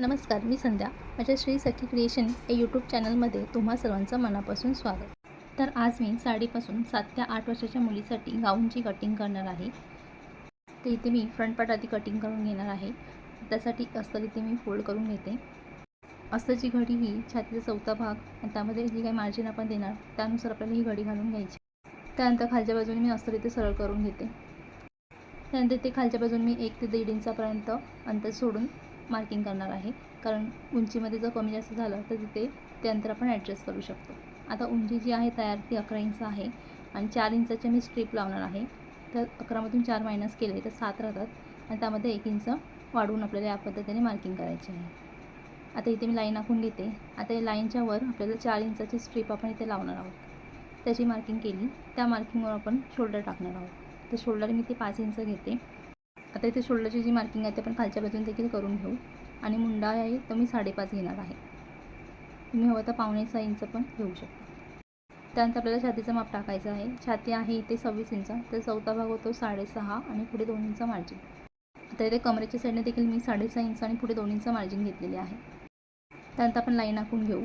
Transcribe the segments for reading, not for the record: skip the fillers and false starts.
नमस्कार, मी संध्या. माझ्या श्री सखी क्रिएशन या यूट्यूब चॅनलमध्ये तुम्हा सर्वांचं मनापासून स्वागत. तर आज मी साडीपासून 7 ते 8 वर्षाच्या मुलीसाठी गाऊनची कटिंग करणार आहे. तर इथे मी फ्रंट पार्ट आधी कटिंग करून घेणार आहे. त्यासाठी अस्तर इथे मी फोल्ड करून घेते. अस्तरची घडी ही छातीचा चौथा भाग आणि त्यामध्ये जी काही मार्जिन आपण देणार त्यानुसार आपल्याला ही घडी घालून घ्यायची. त्यानंतर खालच्या बाजूने मी अस्तर इथे सरळ करून घेते. त्यानंतर इथे खालच्या बाजूने मी 1 ते 1.5 इंचापर्यंत अंतर सोडून मार्किंग करणार आहे, कारण उंचीमध्ये जर कमी जास्त झालं तर तिथे ते अंतर आपण ॲडजस्ट करू शकतो. आता उंची जी आहे तयार ती 11 इंच आहे आणि 4 इंचाच्या मी स्ट्रीप लावणार आहे. तर 11मधून 4 मायनस केले तर 7 राहतात आणि त्यामध्ये 1 इंच वाढवून आपल्याला या पद्धतीने मार्किंग करायची आहे. आता इथे मी लाईन आखून घेते. आता या लाईनच्या वर आपल्याला 4 इंचाची स्ट्रीप आपण इथे लावणार आहोत. त्याची मार्किंग केली, त्या मार्किंगवर आपण शोल्डर टाकणार आहोत. तर शोल्डर मी ते 5 इंच घेते. आता इथे शोल्डरची जी मार्किंग आहे ते आपण खालच्या बाजूने देखील करून घेऊ आणि मुंडा आहे तो मी 5.5 घेणार आहे. तुम्ही हवं तर 5.25 इंच पण घेऊ शकता. त्यानंतर आपल्याला छातीचं माप टाकायचं आहे. छाती आहे इथे 26 इंच, तर चौथा भाग होतो 6.5 आणि पुढे 2 इंच मार्जिन. आता इथे कमरेच्या साईडने देखील मी 6.5 इंच आणि पुढे 2 इंच मार्जिन घेतलेले आहे. त्यानंतर आपण लाईन आखून घेऊ.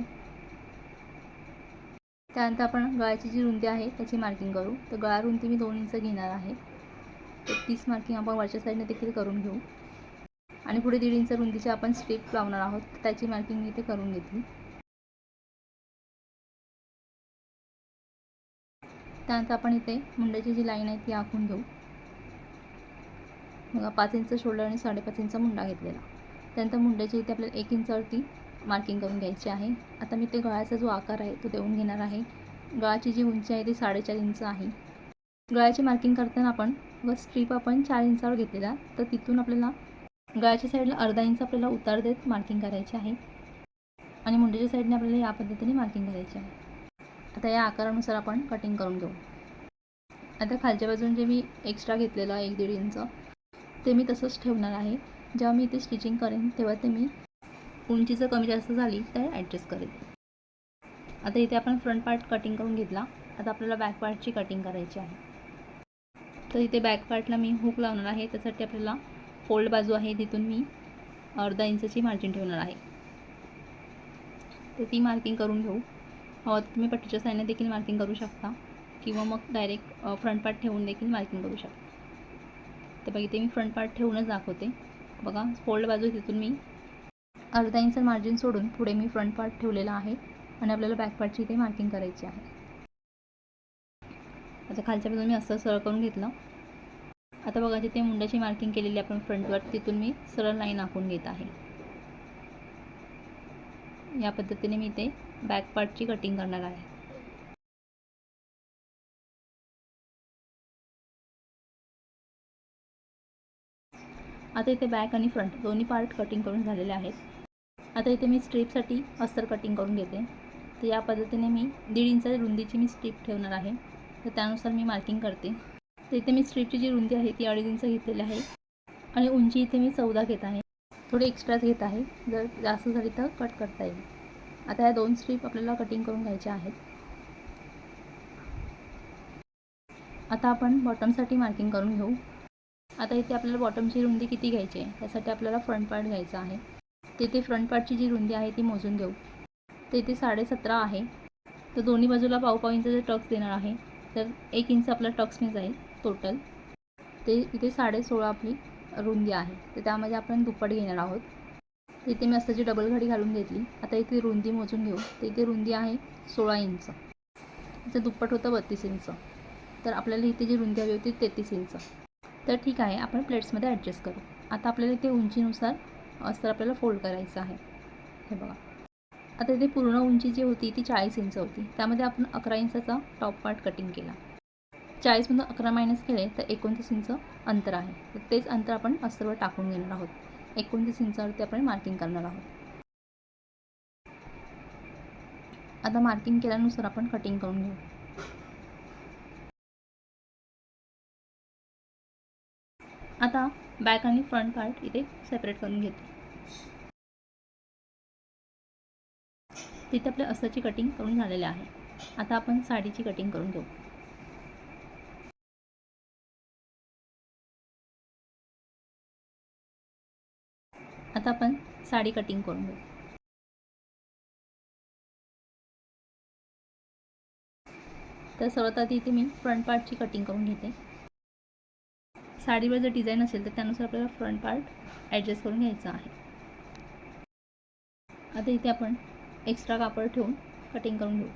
त्यानंतर आपण गळ्याची जी रुंदी आहे त्याची मार्किंग करू. तर गळा रुंदी मी 2 इंच घेणार आहे. तर 30 मार्किंग आपण वरच्या साईडने देखील करून घेऊ आणि पुढे 1.5 इंच रुंदीची आपण स्ट्रीप लावणार आहोत. त्याची मार्किंग मी इथे करून घेतली. त्यानंतर आपण इथे मुंड्याची जी लाईन आहे ती आखून घेऊ. बघा 5 इंच शोल्डर आणि 5.5 इंच मुंडा घेतलेला. त्यानंतर मुंड्याची इथे आपल्याला 1 इंचावरती मार्किंग करून घ्यायची आहे. आता मी ते गळ्याचा जो आकार आहे तो देऊन घेणार आहे. गळाची जी उंची आहे ती 4.5 इंच आहे. गळ्याची मार्किंग करताना आपण स्ट्रीप आपण 4 इंचावर घेतलेला, तर तिथून आपल्याला गळ्याच्या साईडला अर्धा इंच आपल्याला उतार देत मार्किंग करायची आहे आणि मुंड्याच्या साईडने आपल्याला या पद्धतीने मार्किंग करायची आहे. आता या आकारानुसार आपण कटिंग करून घेऊ. आता खालच्या बाजून जे मी एक्स्ट्रा घेतलेलं 1-1.5 इंच ते मी तसंच ठेवणार आहे. जेव्हा मी इथे स्टिचिंग करेन तेव्हा ते मी उंची जर कमी जास्त झाली तर ॲडजस्ट करेन. आता इथे आपण फ्रंट पार्ट कटिंग करून घेतला. आता आपल्याला बॅक पार्टची कटिंग करायची आहे. तर इथे बॅक पार्टला मी हुक लावणार आहे. त्यासाठी आपल्याला फोल्ड बाजू आहे तिथून मी अर्धा इंचची मार्जिन ठेवणार आहे. तर ती मार्किंग करून घेऊ. हवं तर तुम्ही पट्टीच्या साईडने देखील मार्किंग करू शकता किंवा मग डायरेक्ट फ्रंट पार्ट ठेवून देखील मार्किंग करू शकता. तर बघा इथे मी फ्रंट पार्ट ठेवूनच दाखवते. बघा फोल्ड बाजू तिथून मी अर्धा इंच मार्जिन सोडून पुढे मी फ्रंट पार्ट ठेवलेला आहे आणि आपल्याला बॅक पार्टची इथे मार्किंग करायची आहे. आता खालच्या बाजूने मी असं सरळ करून घेतलं. आता बघा तिथे मुंड्याची मार्किंग केलेली आपण फ्रंटवर तिथून मी सरळ लाईन आखून घेत आहे. या पद्धतीने मी इथे बॅक पार्टची कटिंग करणार आहे. आता इथे बॅक आणि फ्रंट दोन्ही पार्ट कटिंग करून झालेले आहेत. आता इथे मी स्ट्रीपसाठी अस्तर कटिंग करून घेते. तर या पद्धतीने मी 1.5 इंच रुंदीची मी स्ट्रीप ठेवणार आहे. तर त्यानुसार मी मार्किंग करते. तर इथे मी स्ट्रीपची जी रुंदी आहे ती 2.5 इंच घेतलेली आहे आणि उंची इथे मी 14 घेत आहे. थोडी एक्स्ट्राच घेत आहे, जर जास्त झाली तर कट करता येईल. आता या 2 स्ट्रीप आपल्याला कटिंग करून घ्यायच्या आहेत. आता आपण बॉटमसाठी मार्किंग करून घेऊ. आता इथे आपल्याला बॉटमची रुंदी किती घ्यायची आहे त्यासाठी आपल्याला फ्रंट पार्ट घ्यायचा आहे. तिथे फ्रंट पार्टची जी रुंदी आहे ती मोजून घेऊ. तर इथे 17.5 आहे. तर दोन्ही बाजूला पाव इंचाचे टक्स देणार आहे. तर 1 इंच आपला टक्सने जाईल टोटल. ते इथे 16.5 आपली रुंदी आहे. तर त्यामध्ये आपण दुप्पट घेणार आहोत. इथे मी अस्ताची डबल घडी घालून घेतली. आता इथे रुंदी मोजून घेऊ. तर इथे रुंदी आहे 16 इंच. इथे दुप्पट होतं 32 इंच. तर आपल्याला इथे जी रुंदी हवी होती 33 इंच. तर ठीक आहे, आपण प्लेट्समध्ये ॲडजस्ट करू. आता आपल्याला इथे उंचीनुसार अस्तर आपल्याला फोल्ड करायचं आहे. हे बघा आता इथे पूर्ण उंची जी होती ती 40 इंच होती. त्यामध्ये आपण 11 इंचाचा टॉप पार्ट कटिंग केला. 40मधून 11 मायनस केले तर 29 इंच अंतर आहे. तर तेच अंतर आपण अस्तरवर टाकून घेणार आहोत. 29 इंचावरती आपण मार्किंग करणार आहोत. आता मार्किंग केल्यानुसार आपण कटिंग करून घेऊ. आता बॅक आणि फ्रंट पार्ट इथे सेपरेट करून घेते. तिथे आपल्या अस्ताची कटिंग करून झालेले आहे. आता आपण साडीची कटिंग करून घेऊ. आता आपण साडी कटिंग करून घेऊ. तर सर्वात आधी इथे मी फ्रंट पार्टची कटिंग करून घेते. साडीवर जर डिझाईन असेल तर त्यानुसार आपल्याला फ्रंट पार्ट ॲडजस्ट करून घ्यायचा आहे. आता इथे आपण एक्स्ट्रा कापड ठेवून कटिंग करून घेऊ.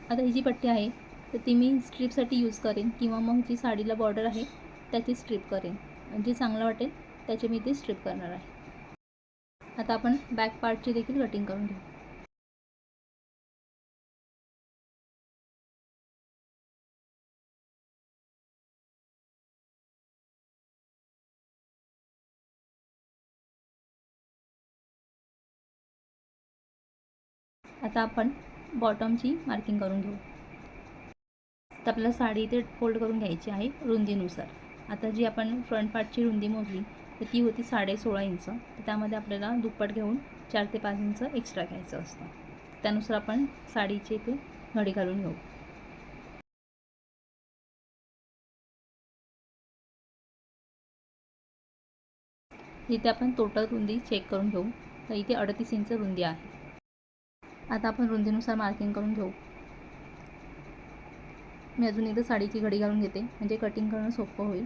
आता ही जी पट्टी आहे तर ती मी स्ट्रीपसाठी यूज करेन किंवा मग जी साडीला बॉर्डर आहे त्याची स्ट्रीप करेन. जे चांगलं वाटेल त्याचे मी ते स्ट्रीप करणार आहे. आता आपण बॅक पार्टची देखील कटिंग करून घेऊ. आता आपण बॉटमची मार्किंग करून घेऊ. तर आपल्याला साडी इथे फोल्ड करून घ्यायची आहे रुंदीनुसार. आता जी आपण फ्रंट पार्टची रुंदी मोजली तर ती होती 16.5 इंच. तर त्यामध्ये आपल्याला दुप्पट घेऊन 4 ते 5 इंच एक्स्ट्रा घ्यायचं असतं. त्यानुसार आपण साडीचे इथे घडी घालून घेऊ. इथे आपण टोटल रुंदी चेक करून घेऊ. तर इथे 38 इंच रुंदी आहे. आता आपण रुंदीनुसार मार्किंग करून घेऊ. मी अजून इथं साडीची घडी घालून घेते म्हणजे कटिंग करणं सोपं होईल.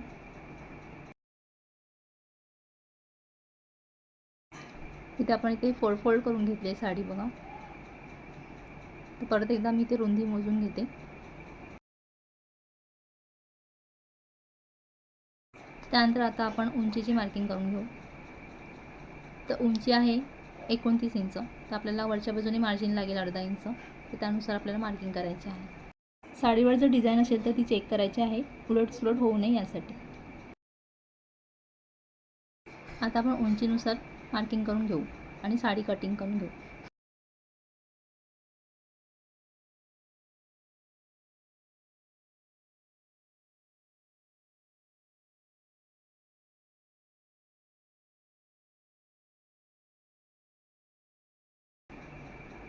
इथे आपण इथे फोल्ड करून घेतली आहे साडी बघा. तर परत एकदा मी ते रुंदी मोजून घेते. त्यानंतर आता आपण उंचीची मार्किंग करून घेऊ. तर उंची आहे 29 इंच. तर आपल्याला वरच्या बाजूने मार्जिन लागेल अर्धा इंच. तर त्यानुसार आपल्याला मार्किंग करायची आहे. साडीवर जर डिझाईन असेल तर ती चेक करायची आहे, उलटसुलट होऊ नये यासाठी. आता आपण उंचीनुसार मार्किंग करून घेऊ आणि साडी कटिंग करून घेऊ.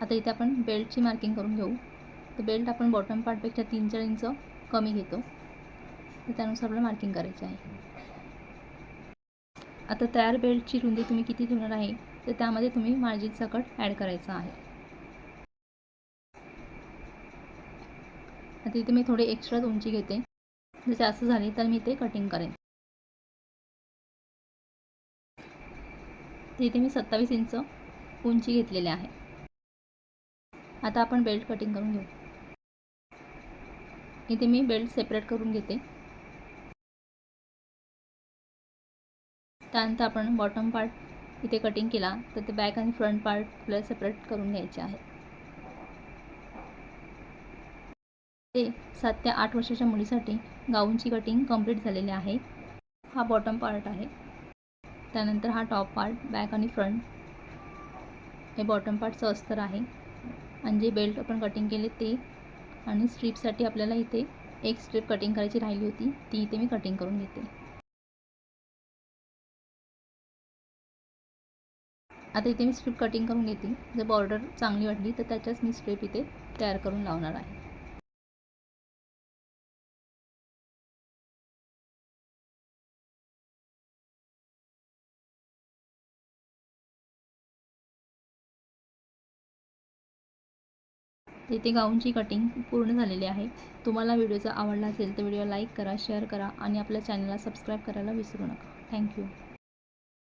आता इथे आपण बेल्टची मार्किंग करून घेऊ. तर बेल्ट आपण बॉटम पार्टपेक्षा 3-4 इंच कमी घेतो. तर त्यानुसार आपल्याला मार्किंग करायची आहे. आता तयार बेल्टची रुंदी तुम्ही किती ठेवणार आहे तर त्यामध्ये तुम्ही मार्जिन सकट ॲड करायचं आहे. आता इथे मी थोडी एक्स्ट्रा उंची घेते. जर जास्त झाली तर मी ते कटिंग करेन. तर इथे मी 27 इंच उंची घेतलेली आहे. आता आपण बेल्ट कटिंग करून घेऊ. इथे मी बेल्ट सेपरेट करून घेते. त्यानंतर आपण बॉटम पार्ट इथे कटिंग केला तर ते बॅक आणि फ्रंट पार्ट आपल्याला सेपरेट करून घ्यायचे आहे. ते 7 ते 8 वर्षाच्या मुलीसाठी गाऊनची कटिंग कंप्लीट झालेली आहे. हा बॉटम पार्ट आहे. त्यानंतर हा टॉप पार्ट बॅक आणि फ्रंट हे बॉटम पार्टचं अस्तर आहे. आणि जे बेल्ट आपण कटिंग केले ते आणि स्ट्रीपसाठी आपल्याला इथे एक स्ट्रीप कटिंग करायची राहिली होती ती इथे मी कटिंग करून घेते. आता इथे मी स्ट्रीप कटिंग करून घेते. जर बॉर्डर चांगली वाटली तर त्याच्याच मी स्ट्रीप इथे तयार करून लावणार आहे. इथे गाऊनची कटिंग पूर्ण झालेली आहे. तुम्हाला व्हिडिओचा आवडला असेल तर व्हिडिओ लाईक करा, शेअर करा आणि आपल्या चॅनलला सबस्क्राईब करायला विसरू नका. थँक्यू.